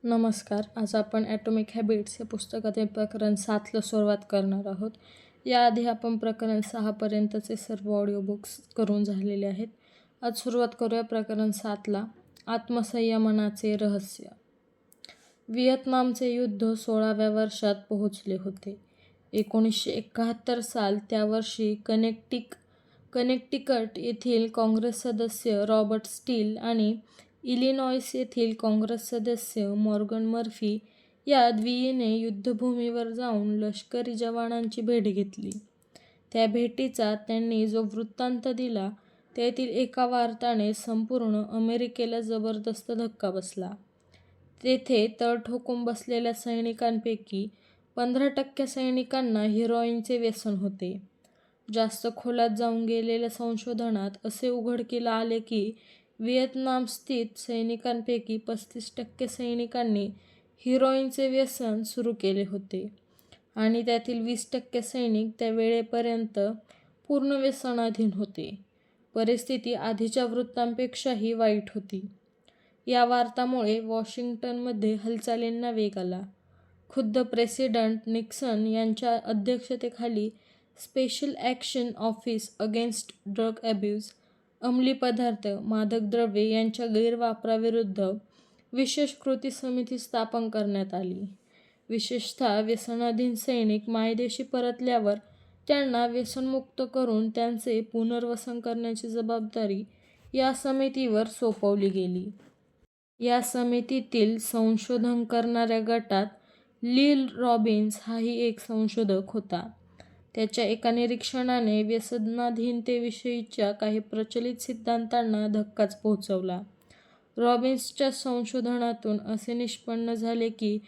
नमस्कार. आज आपण ॲटॉमिक हॅबिट्स या पुस्तकातील प्रकरण 7ला सुरुवात करणार आहोत. याआधी आपण प्रकरण 6पर्यंतचे सर्व ऑडिओ बुक्स करून झालेले आहेत. आज सुरुवात करूया प्रकरण 7ला. आत्मसंयमनाचे रहस्य. व्हिएतनामचे युद्ध 16व्या वर्षात पोहोचले होते. 1971 साल. त्या वर्षी कनेक्टिकट येथील काँग्रेस सदस्य रॉबर्ट स्टील आणि इलिनॉयस येथील काँग्रेस सदस्य मॉर्गन मर्फी या द्वियीने युद्धभूमीवर जाऊन लष्करी जवानांची भेट घेतली. त्या भेटीचा त्यांनी जो वृत्तांत दिला त्यातील एका वार्ताने संपूर्ण अमेरिकेला जबरदस्त धक्का बसला. तेथे तळ ठोकून बसलेल्या सैनिकांपैकी 15% सैनिकांना हेरोईनचे व्यसन होते. जास्त खोलात जाऊन गेलेल्या संशोधनात असे उघडकीला आले की व्हिएतनामस्थित सैनिकांपैकी 35% सैनिकांनी हेरोईनचे व्यसन सुरू केले होते आणि त्यातील 20% सैनिक त्या वेळेपर्यंत पूर्ण व्यसनाधीन होते. परिस्थिती आधीच्या वृत्तांपेक्षाही वाईट होती. या वार्तामुळे वॉशिंग्टनमध्ये हालचालींना वेग आला. खुद्द प्रेसिडेंट निक्सन यांच्या अध्यक्षतेखाली special action office against drug abuse, अंमली पदार्थ, मादक द्रव्ये यांच्या गैरवापराविरुद्ध विशेष कृती समिती स्थापन करण्यात आली. विशेषतः व्यसनाधीन सैनिक मायदेशी परतल्यावर त्यांना व्यसनमुक्त करून त्यांचे पुनर्वसन करण्याची जबाबदारी या समितीवर सोपवली गेली. या समितीतील संशोधन करणाऱ्या गटात लील रॉबिन्स हाही एक संशोधक होता. त्याच्या एका निरीक्षणाने व्यसनाधीनतेविषयीच्या काही प्रचलित सिद्धांतांना धक्काच पोहोचवला. रॉबिन्सच्या संशोधनातून असे निष्पन्न झाले की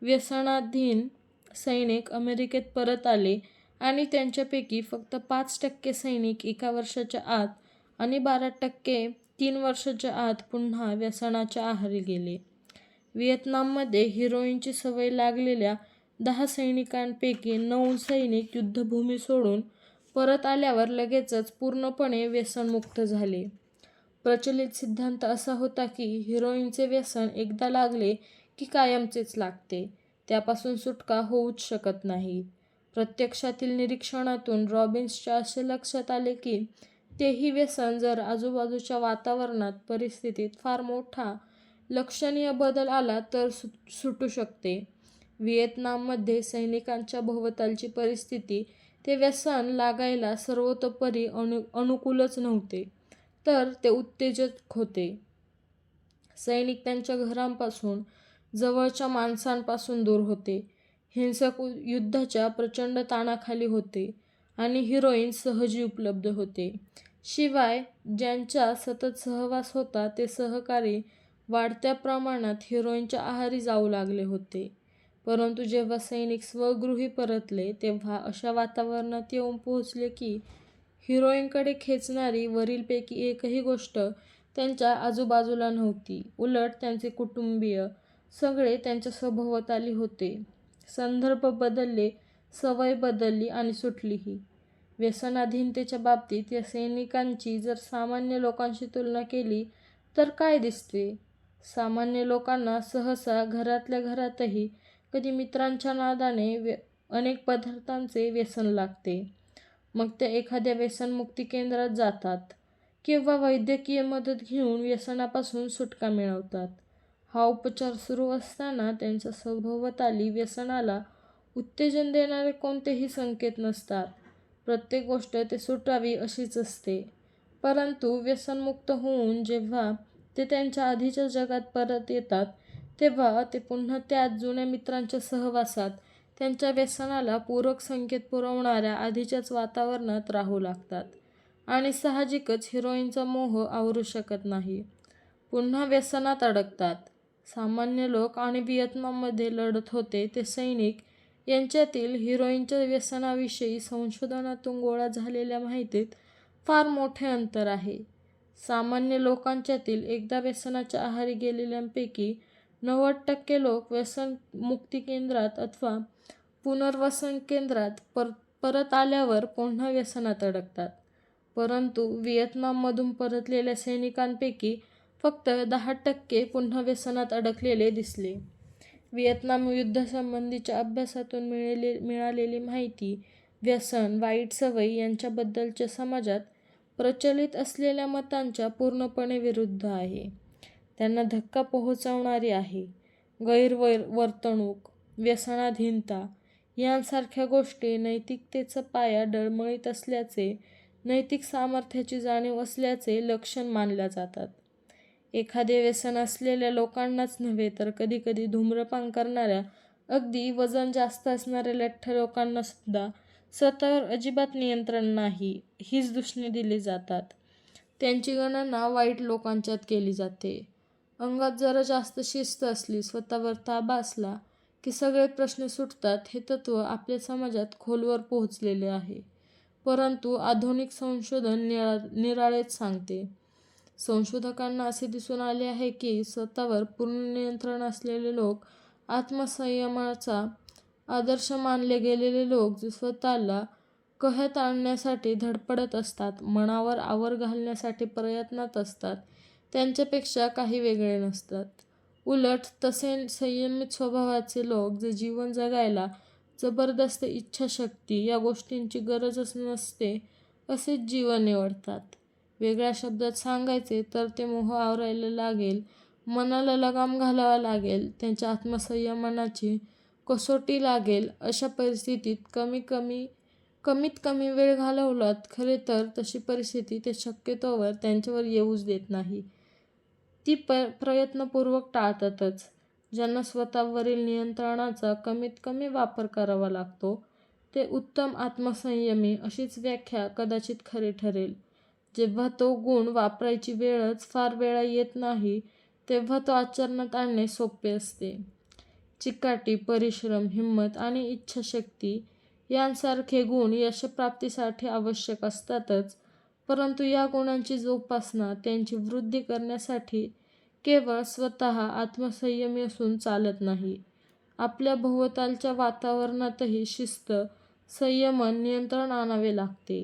व्यसनाधीन सैनिक अमेरिकेत परत आले आणि त्यांच्यापैकी फक्त 5% सैनिक 1 वर्षाच्या आत आणि 12% 3 वर्षाच्या आत पुन्हा व्यसनाच्या आहारी गेले. व्हिएतनाममध्ये हेरोईनची सवय लागलेल्या 10 सैनिकांपैकी 9 सैनिक युद्धभूमी सोडून परत आल्यावर लगेचच पूर्णपणे व्यसनमुक्त झाले. प्रचलित सिद्धांत असा होता की हेरोईनचे व्यसन एकदा लागले की कायमचेच लागते, त्यापासून सुटका होऊच शकत नाही. प्रत्यक्षातील निरीक्षणातून रॉबिन्सच्या असे लक्षात आले की तेही व्यसन जर आजूबाजूच्या वातावरणात परिस्थितीत फार मोठा लक्षणीय बदल आला तर सुटू शकते. व्हिएतनाममध्ये सैनिकांच्या भोवतालची परिस्थिती ते व्यसन लागायला सर्वतोपरी अनुकूलच नव्हते, तर ते उत्तेजक होते. सैनिक त्यांच्या घरांपासून, जवळच्या माणसांपासून दूर होते, हिंसक युद्धाच्या प्रचंड ताणाखाली होते आणि हेरोईन सहजी उपलब्ध होते. शिवाय ज्यांचा सतत सहवास होता ते सहकारी वाढत्या प्रमाणात हेरोईनच्या आहारी जाऊ लागले होते. परंतु जेव्हा सैनिक स्वगृही परतले तेव्हा अशा वातावरणात येऊन पोहोचले की हेरोईनकडे खेचणारी वरीलपैकी एकही गोष्ट त्यांच्या आजूबाजूला नव्हती. उलट त्यांचे कुटुंबीय सगळे त्यांच्या सभोवताली होते. संदर्भ बदलले, सवय बदलली आणि सुटलीही. व्यसनाधीनतेच्या बाबतीत या सैनिकांची जर सामान्य लोकांशी तुलना केली तर काय दिसते? सामान्य लोकांना सहसा घरातल्या घरातही, कधी मित्रांच्या नादाने अनेक पदार्थांचे व्यसन लागते. मग ते एखाद्या व्यसनमुक्ती केंद्रात जातात किंवा वैद्यकीय मदत घेऊन व्यसनापासून सुटका मिळवतात. हा उपचार सुरू असताना त्यांच्या सभोवताली व्यसनाला उत्तेजन देणारे कोणतेही संकेत नसतात. प्रत्येक गोष्ट ते सुटावी अशीच असते. परंतु व्यसनमुक्त होऊन जेव्हा ते त्यांच्या आधीच्या जगात परत येतात तेव्हा ते पुन्हा त्याच जुन्या मित्रांच्या सहवासात त्यांच्या व्यसनाला पूरक संकेत पुरवणाऱ्या आधीच्याच वातावरणात राहू लागतात आणि साहजिकच हेरोईनचा मोह आवरू शकत नाही. पुन्हा व्यसनात अडकतात. सामान्य लोक आणि व्हिएतनाममध्ये लढत होते ते सैनिक यांच्यातील हेरोईनच्या व्यसनाविषयी संशोधनातून गोळा झालेल्या माहितीत फार मोठे अंतर आहे. सामान्य लोकांच्यातील एकदा व्यसनाच्या आहारी गेलेल्यांपैकी 90% लोक व्यसनमुक्ती केंद्रात अथवा पुनर्वसन केंद्रात परत आल्यावर पुन्हा व्यसनात अडकतात. परंतु व्हिएतनाममधून परतलेल्या सैनिकांपैकी फक्त 10% पुन्हा व्यसनात अडकलेले दिसले. व्हिएतनाम युद्धासंबंधीच्या अभ्यासातून मिळालेली माहिती व्यसन, वाईट सवयी यांच्याबद्दलच्या समाजात प्रचलित असलेल्या मतांच्या पूर्णपणे विरुद्ध आहे. त्यांना धक्का पोहोचवणारी आहे. गैरवर्तणूक, व्यसनाधीनता यांसारख्या गोष्टी नैतिकतेचा पाया डळमळीत असल्याचे, नैतिक सामर्थ्याची जाणीव असल्याचे लक्षण मानल्या जातात. एखादे व्यसन असलेल्या लोकांनाच नव्हे तर कधीकधी धूम्रपान करणाऱ्या, अगदी वजन जास्त असणाऱ्या लठ्ठ लोकांनासुद्धा स्वतःवर अजिबात नियंत्रण नाही हीच दूषणे दिली जातात. त्यांची गणना वाईट लोकांच्यात केली जाते. अंगात जरा जास्त शिस्त असली, स्वतःवर ताबा असला की सगळे प्रश्न सुटतात हे तत्त्व आपल्या समाजात खोलवर पोहोचलेले आहे. परंतु आधुनिक संशोधन निराळेच सांगते. संशोधकांना असे दिसून आले आहे की स्वतःवर पूर्ण नियंत्रण असलेले लोक, आत्मसंयमाचा आदर्श मानले गेलेले लोक जे स्वतःला कह्यात आणण्यासाठी धडपडत असतात, मनावर आवर घालण्यासाठी प्रयत्नात असतात, त्यांच्यापेक्षा काही वेगळे नसतात. उलट तसे संयमित स्वभावाचे लोक जे जीवन जगायला जबरदस्त इच्छाशक्ती या गोष्टींची गरजच नसते असेच जीवन निवडतात. वेगळ्या शब्दात सांगायचे तर ते मोह आवरायला लागेल, मनाला लगाम घालावा लागेल, त्यांच्या आत्मसंयमाची कसोटी लागेल अशा परिस्थितीत कमीत कमी वेळ घालवलात. खरे तर तशी परिस्थिती ते शक्यतोवर त्यांच्यावर येऊच देत नाही. ती प्रयत्नपूर्वक टाळतातच. ज्यांना स्वतःवरील नियंत्रणाचा कमीत कमी वापर करावा लागतो ते उत्तम आत्मसंयमी अशीच व्याख्या कदाचित खरी ठरेल. जेव्हा तो गुण वापरायची वेळच फार वेळा येत नाही तेव्हा तो आचरणात आणणे सोपे असते. चिकाटी, परिश्रम, हिंमत आणि इच्छाशक्ती यांसारखे गुण यशप्राप्तीसाठी आवश्यक असतातच, परंतु या गुणांची जोपासना, त्यांची वृद्धी करण्यासाठी केवळ स्वतः आत्मसंयमी असून चालत नाही. आपल्या भोवतालच्या वातावरणातही शिस्त, संयमन, नियंत्रण आणावे लागते.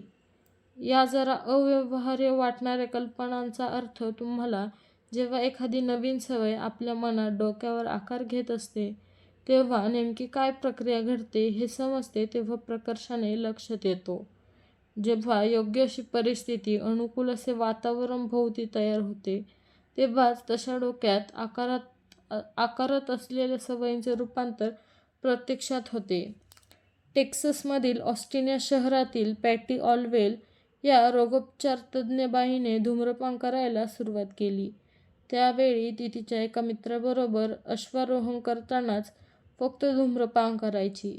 या जरा अव्यवहार्य वाटणाऱ्या कल्पनांचा अर्थ तुम्हाला जेव्हा एखादी नवीन सवय आपल्या मनात, डोक्यावर आकार घेत असते तेव्हा नेमकी काय प्रक्रिया घडते हे समजते तेव्हा प्रकर्षाने लक्षात येतो. जेव्हा योग्य अशी परिस्थिती, अनुकूल असे वातावरण भोवती तयार होते तेव्हाच तशा डोक्यात आकारत असलेल्या सवयींचे रूपांतर प्रत्यक्षात होते. टेक्सासमधील ऑस्टिन या शहरातील पॅटी ऑल्वेल या रोगोपचारतज्ज्ञ बाईने धूम्रपान करायला सुरुवात केली. त्यावेळी ती तिच्या एका मित्राबरोबर अश्वारोहण करतानाच फक्त धूम्रपान करायची.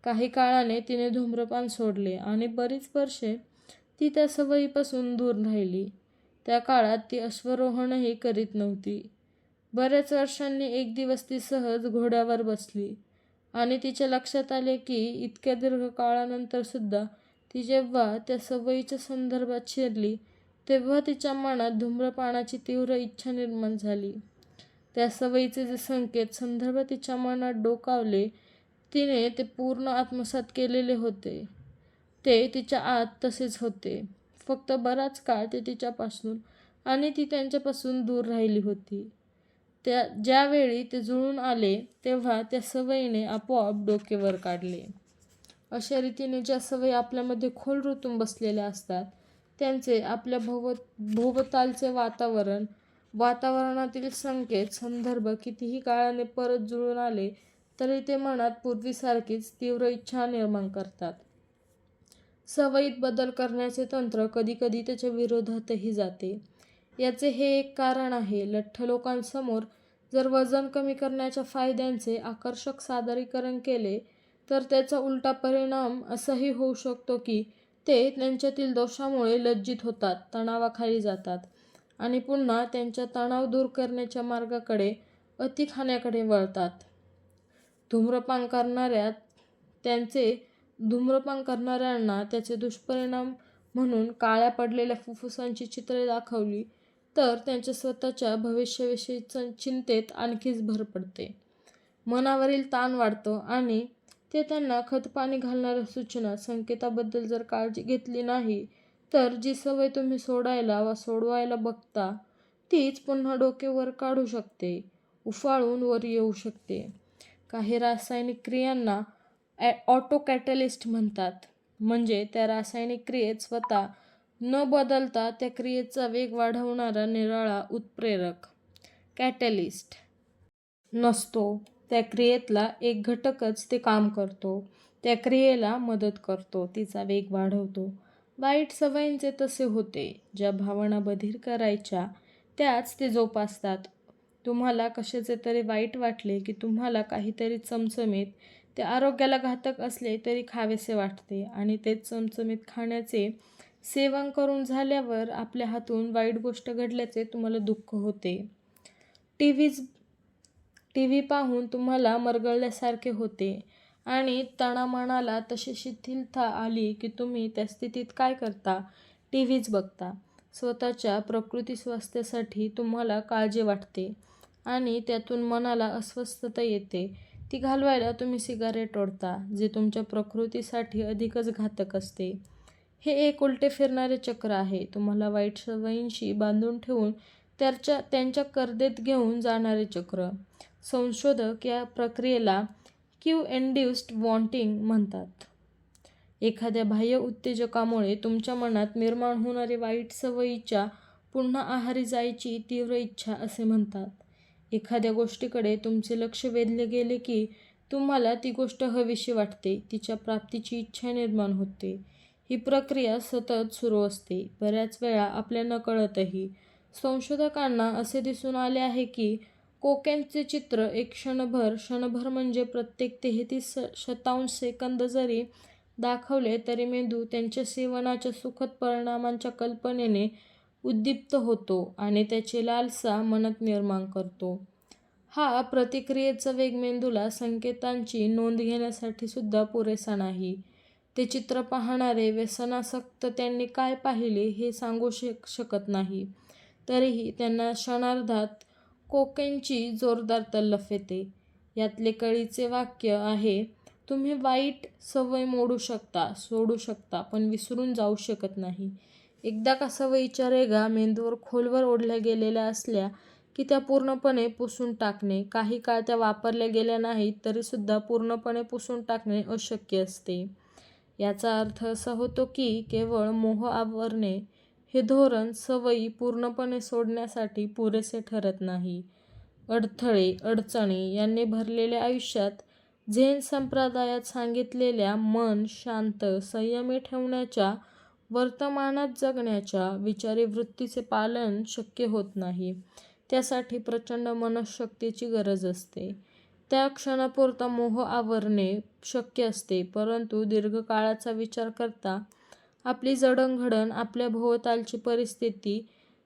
काही काळाने तिने धूम्रपान सोडले आणि बरीच वर्षे ती त्या सवयीपासून दूर राहिली. त्या काळात ती अश्वारोहणही करीत नव्हती. बऱ्याच वर्षांनी एक दिवस ती सहज घोड्यावर बसली आणि तिच्या लक्षात आले की इतक्या दीर्घ काळानंतरसुद्धा ती जेव्हा त्या सवयीच्या संदर्भात शिरली तेव्हा तिच्या मनात धूम्रपानाची तीव्र इच्छा निर्माण झाली. त्या सवयीचे जे संकेत, संदर्भ तिच्या मनात डोकावले तिने ते पूर्ण आत्मसात केलेले होते. ते तिच्या आत तसेच होते. फक्त बराच काळ ते तिच्यापासून आणि ती त्यांच्यापासून दूर राहिली होती. ज्यावेळी ते जुळून आले तेव्हा त्या सवयीने आपोआप डोके वर काढले. अशा रीतीने ज्या सवयी आपल्यामध्ये खोल रुतून बसलेल्या असतात त्यांचे आपल्या भोवतालचे वातावरणातील संकेत, संदर्भ कितीही काळाने परत जुळून आले तरी ते मनात पूर्वीसारखीच तीव्र इच्छा निर्माण करतात. सवयीत बदल करण्याचे तंत्र कधीकधी त्याच्या विरोधातही जाते. याचे हे एक कारण आहे. लठ्ठ लोकांसमोर जर वजन कमी करण्याच्या फायद्यांचे आकर्षक सादरीकरण केले तर त्याचा उलटा परिणाम असाही होऊ शकतो की ते त्यांच्यातील दोषामुळे लज्जित होतात, तणावाखाली जातात आणि पुन्हा त्यांच्या तणाव दूर करण्याच्या मार्गाकडे, अति खाण्याकडे वळतात. धूम्रपान करणाऱ्यांना त्याचे दुष्परिणाम म्हणून काळ्या पडलेल्या फुफ्फुसांची चित्रे दाखवली तर त्यांच्या स्वतःच्या भविष्याविषयी चिंतेत आणखीच भर पडते. मनावरील ताण वाढतो आणि ते त्यांना खतपाणी घालणाऱ्या सूचना, संकेताबद्दल जर काळजी घेतली नाही तर जी सवय तुम्ही सोडायला वा सोडवायला बघता तीच पुन्हा डोके वर काढू शकते, उफाळून वर येऊ शकते. काही रासायनिक क्रियांना ऑटोकॅटलिस्ट म्हणतात, म्हणजे त्या रासायनिक क्रियेत स्वतः न बदलता त्या क्रियेचा वेग वाढवणारा निराळा उत्प्रेरक कॅटलिस्ट नसतो. त्या क्रियेतला एक घटकच ते काम करतो, त्या क्रियेला मदत करतो, तिचा वेग वाढवतो. वाईट सवयींचे तसे होते. ज्या भावना बधीर करायच्या त्याच ते जोपासतात. तुम्हाला कशाचे तरी वाईट वाटले की तुम्हाला काहीतरी चमचमीत, ते आरोग्याला घातक असले तरी खावेसे वाटते आणि तेच चमचमीत खाण्याचे सेवन करून झाल्यावर आपल्या हातून वाईट गोष्ट घडल्याचे तुम्हाला दुःख होते. टीव्ही पाहून तुम्हाला मरगळल्यासारखे होते आणि तणामनाला तशी शिथिलता आली की तुम्ही त्या स्थितीत काय करता? टीव्हीच बघता. स्वतःच्या प्रकृती स्वास्थ्यासाठी तुम्हाला काळजी वाटते आणि त्यातून मनाला अस्वस्थता येते. ती घालवायला तुम्ही सिगारेट ओढता, जे तुमच्या प्रकृतीसाठी अधिकच घातक असते. हे एक उलटे फिरणारे चक्र आहे, तुम्हाला वाईट सवयींशी बांधून ठेवून त्यांच्या कर्देत घेऊन जाणारे चक्र. संशोधक या प्रक्रियेला क्यू इंड्युस्ड वॉन्टिंग म्हणतात. एखाद्या बाह्य उत्तेजकामुळे तुमच्या मनात निर्माण होणारी वाईट सवयीच्या पुन्हा आहारी जायची तीव्र इच्छा असे म्हणतात. एखाद्या गोष्टीकडे तुमचे लक्ष वेधले गेले की तुम्हाला ती गोष्ट हवीशी वाटते, तिच्या प्राप्तीची इच्छा निर्माण होते. ही प्रक्रिया सतत सुरू असते, बऱ्याच वेळा आपल्या नकळतही. संशोधकांना असे दिसून आले आहे की कोकेनचे चित्र एक क्षणभर म्हणजे प्रत्येक 33 शतांश सेकंद जरी दाखवले तरी मेंदू त्यांच्या सेवनाच्या सुखद परिणामांच्या कल्पनेने उद्दीप्त होतो आणि त्याची लालसा मनात निर्माण करतो. हा प्रतिक्रियेचा वेग मेंदूला संकेतांची नोंद घेण्यासाठी सुद्धा पुरेसा नाही. ते चित्र पाहणारे व्यसनासक्त त्यांनी काय पाहिले हे सांगू शकत नाही, तरीही त्यांना क्षणार्धात कोकेनची जोरदार तलफ येते. यातले कळीचे वाक्य आहे, तुम्ही वाईट सवय सोडू शकता, पण विसरून जाऊ शकत नाही. एकदा का सवयीच्या रेघा मेंदूवर खोलवर ओढल्या गेलेल्या असल्या की त्या पूर्णपणे पुसून टाकणे, काही काळ त्या वापरल्या गेल्या नाहीत तरीसुद्धा पूर्णपणे पुसून टाकणे अशक्य असते. याचा अर्थ असा होतो की केवळ मोह आवरणे हे धोरण सवयी पूर्णपणे सोडण्यासाठी पुरेसे ठरत नाही. अडथळे, अडचणी यांनी भरलेल्या आयुष्यात झेन संप्रदायात सांगितलेल्या मन शांत, संयमी ठेवण्याच्या, वर्तमानात जगण्याच्या विचारी वृत्तीचे पालन शक्य होत नाही. त्यासाठी प्रचंड मनःशक्तीची गरज असते. त्या क्षणापुरता मोह आवरणे शक्य असते, परंतु दीर्घकाळाचा विचार करता आपली जडणघडण आपल्या भोवतालची परिस्थिती,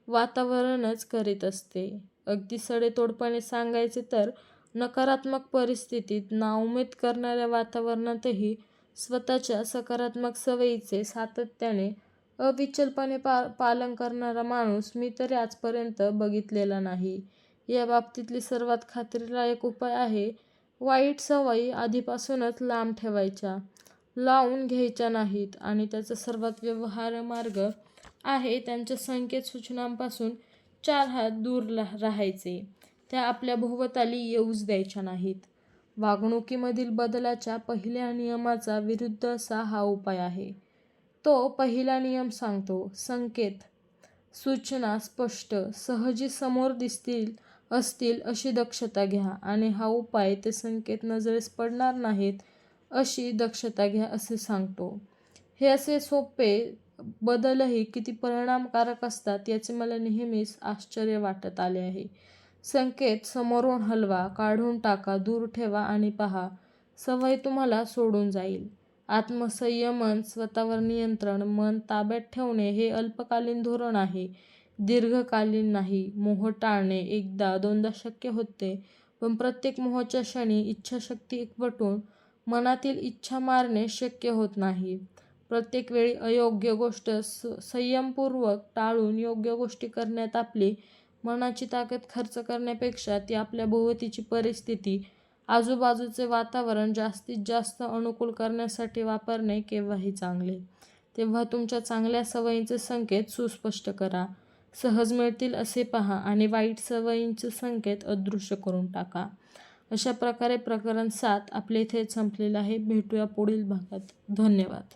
वातावरणच करीत असते. अगदी सडेतोडपणे सांगायचे तर नकारात्मक परिस्थितीत नाउमेद करणाऱ्या वातावरणातही स्वतःच्या सकारात्मक सवयीचे सातत्याने अविचलपणे पालन करणारा माणूस मी तरी आजपर्यंत बघितलेला नाही. या बाबतीतली सर्वात खात्रीलायक उपाय आहे, वाईट सवयी आधीपासूनच लांब ठेवायच्या, लावून घ्यायच्या नाहीत आणि त्याचा सर्वात व्यवहार्य मार्ग आहे त्यांच्या संकेत सूचनांपासून 4 हात दूर राहायचे. त्या आपल्या भोवताली येऊच द्यायच्या नाहीत. वागणुकीमधील बदलाच्या पहिल्या नियमाचा विरुद्ध असा हा उपाय आहे. तो पहिला नियम सांगतो, संकेत, सूचना स्पष्ट, सहजी समोर असतील अशी दक्षता घ्या आणि हा उपाय ते संकेत नजरेस पडणार नाहीत अशी दक्षता घ्या असे सांगतो. हे असे सोपे बदलही किती परिणामकारक असतात याचे मला नेहमीच आश्चर्य वाटत आले आहे. संकेत समोरून हलवा, काढून टाका, दूर ठेवा आणि पहा, सवय तुम्हाला सोडून जाईल. आत्मसंयमन, स्वतःवर नियंत्रण, मन ताब्यात ठेवणे हे अल्पकालीन धोरण आहे, दीर्घकालीन नाही. मोह टाळणे एकदा दोनदा शक्य होते, पण प्रत्येक मोहाच्या क्षणी इच्छाशक्ती एकवटून मनातील इच्छा मारणे शक्य होत नाही. प्रत्येक वेळी अयोग्य गोष्ट संयमपूर्वक टाळून योग्य गोष्टी करण्यात आपली मनाची ताकद खर्च करण्यापेक्षा ती आपल्या भोवतीची परिस्थिती, आजूबाजूचे वातावरण जास्तीत जास्त अनुकूल करण्यासाठी वापरणे केव्हाही चांगले. तेव्हा तुमच्या चांगल्या सवयींचे संकेत सुस्पष्ट करा, सहज मिळतील असे पहा आणि वाईट सवयींचे संकेत अदृश्य करून टाका. अशा प्रकारे प्रकरण 7 आपल्या इथे संपलेलं आहे. भेटूया पुढील भागात. धन्यवाद.